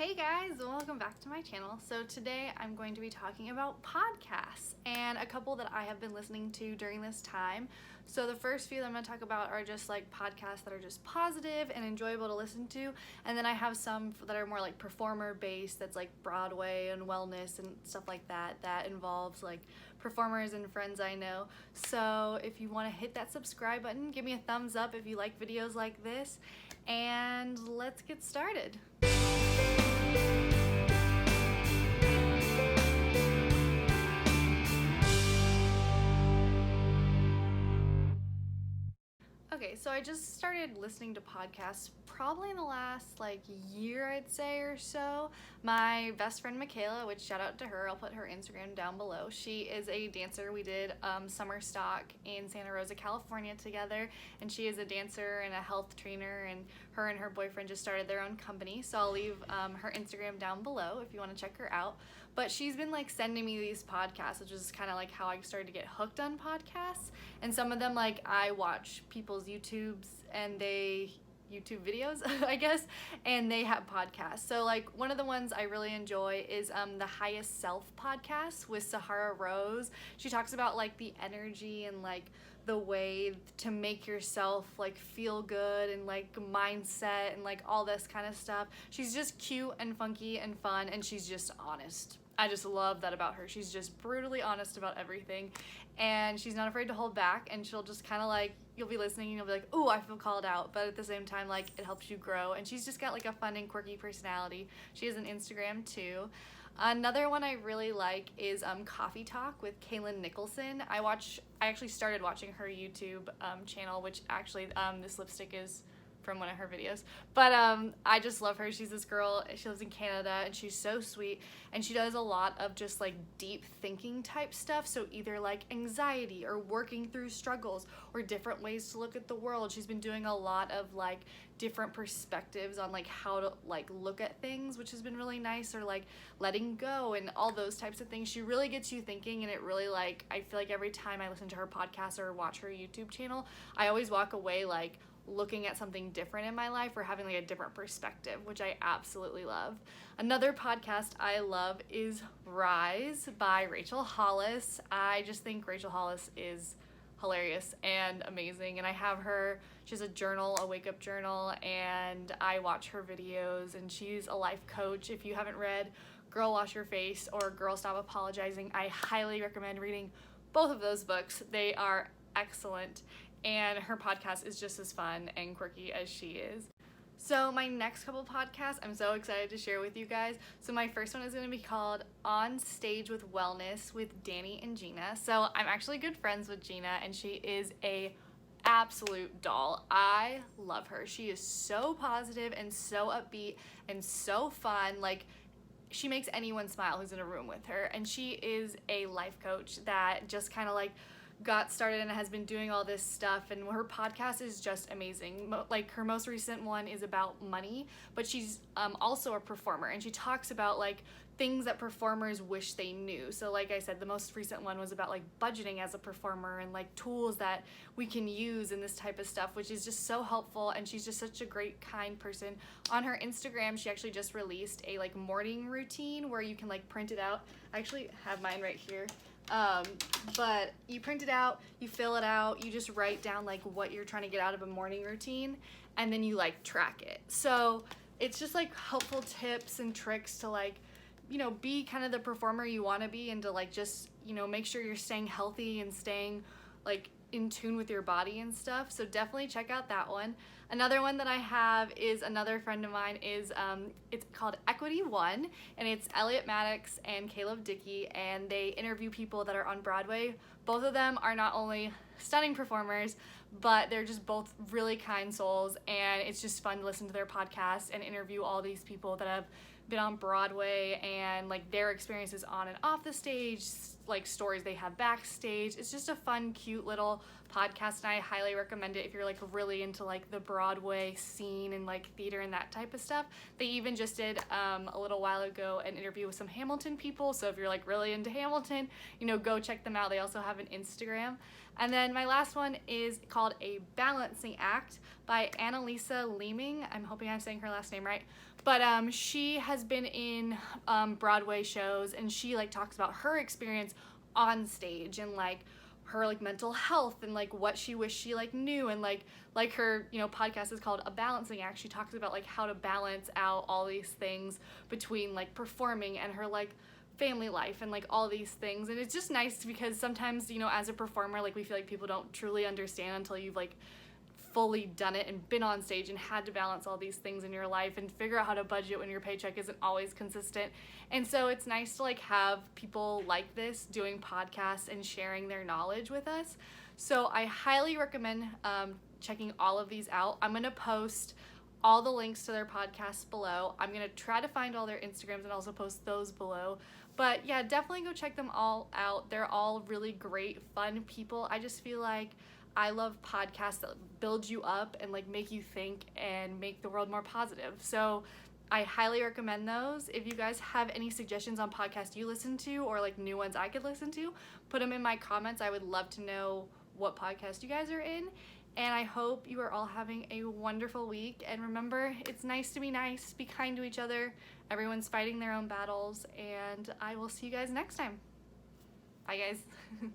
Hey guys, welcome back to my channel. So today I'm going to be talking about podcasts and a couple that I have been listening to during this time. So the first few that I'm going to talk about are just like podcasts that are just positive and enjoyable to listen to, and then I have some that are more like performer based, that's like Broadway and wellness and stuff like that involves like performers and friends I know. So if you want to hit that subscribe button, give me a thumbs up if you like videos like this, and let's get started. Okay, so I just started listening to podcasts probably in the last like year, I'd say, or so. My best friend Makayla, which shout out to her, I'll put her Instagram down below. She is a dancer. We did summer stock in Santa Rosa, California together, and she is a dancer and a health trainer, and her boyfriend just started their own company. So I'll leave her Instagram down below if you want to check her out. But she's been like sending me these podcasts, which is kind of like how I started to get hooked on podcasts. And some of them, like, I watch people's YouTubes and YouTube videos, I guess, and they have podcasts. So like one of the ones I really enjoy is the Highest Self podcast with Sahara. She talks about like the energy and like the way to make yourself like feel good and like mindset and like all this kind of stuff. She's just cute and funky and fun, and she's just honest. I just love that about her. She's just brutally honest about everything, and she's not afraid to hold back, and she'll just kind of like, you'll be listening and you'll be like, ooh, I feel called out, but at the same time, like, it helps you grow. And she's just got like a fun and quirky personality. She has an Instagram too. Another one I really like is Coffee Talk with Kalyn. I actually started watching her YouTube channel, which actually this lipstick is from one of her videos, but I just love her. She's this girl, she lives in Canada, and she's so sweet, and she does a lot of just like deep thinking type stuff. So either like anxiety or working through struggles or different ways to look at the world. She's been doing a lot of like different perspectives on like how to like look at things, which has been really nice, or like letting go and all those types of things. She really gets you thinking, and it really, like, I feel like every time I listen to her podcast or watch her YouTube channel, I always walk away like looking at something different in my life or having like a different perspective, which I absolutely love. Another podcast I love is Rise by Rachel Hollis. I just think Rachel Hollis is hilarious and amazing, and I have her, she has a journal, a wake up journal, and I watch her videos, and she's a life coach. If you haven't read Girl Wash Your Face or Girl Stop Apologizing, I highly recommend reading both of those books. They are excellent, and her podcast is just as fun and quirky as she is. So my next couple podcasts I'm so excited to share with you guys. So my first one is going to be called Onstage with Wellness with Dani and Jeanna. So I'm actually good friends with Jeanna, and she is a absolute doll. I love her. She is so positive and so upbeat and so fun. Like, she makes anyone smile who's in a room with her, and she is a life coach that just kind of like got started and has been doing all this stuff, and her podcast is just amazing. Like, her most recent one is about money, but she's also a performer, and she talks about like things that performers wish they knew. So like I said, the most recent one was about like budgeting as a performer and like tools that we can use and this type of stuff, which is just so helpful, and she's just such a great, kind person. On her Instagram, she actually just released a like morning routine where you can like print it out. I actually have mine right here. But you print it out, you fill it out, you just write down like what you're trying to get out of a morning routine, and then you like track it. So it's just like helpful tips and tricks to like, you know, be kind of the performer you want to be, and to like just, you know, make sure you're staying healthy and staying like in tune with your body and stuff. So definitely check out that one. Another one that I have is another friend of mine, is it's called EquityOne, and it's Elliot and Caleb, and they interview people that are on Broadway. Both of them are not only stunning performers, but they're just both really kind souls, and it's just fun to listen to their podcast and interview all these people that have been on Broadway and like their experiences on and off the stage, like stories they have backstage. It's just a fun, cute little podcast, and I highly recommend it if you're like really into like the Broadway scene and like theater and that type of stuff. They even just did a little while ago an interview with some Hamilton people, so if you're like really into Hamilton, you know, go check them out. They also have an Instagram. And then my last one is called A Balancing Act by Analisa Leaming. I'm hoping I'm saying her last name right. But she has been in Broadway shows, and she like talks about her experience on stage and like her like mental health and like what she wished she like knew, and like her, you know, podcast is called A Balancing Act. She talks about like how to balance out all these things between like performing and her like family life and like all these things. And it's just nice because sometimes, you know, as a performer, like we feel like people don't truly understand until you've like fully done it and been on stage and had to balance all these things in your life and figure out how to budget when your paycheck isn't always consistent. And so it's nice to like have people like this doing podcasts and sharing their knowledge with us. So I highly recommend checking all of these out. I'm going to post all the links to their podcasts below. I'm going to try to find all their Instagrams and also post those below. But yeah, definitely go check them all out. They're all really great, fun people. I just feel like I love podcasts that build you up and like make you think and make the world more positive. So I highly recommend those. If you guys have any suggestions on podcasts you listen to or like new ones I could listen to, put them in my comments. I would love to know what podcast you guys are in. And I hope you are all having a wonderful week. And remember, it's nice to be nice, be kind to each other. Everyone's fighting their own battles. And I will see you guys next time. Bye, guys.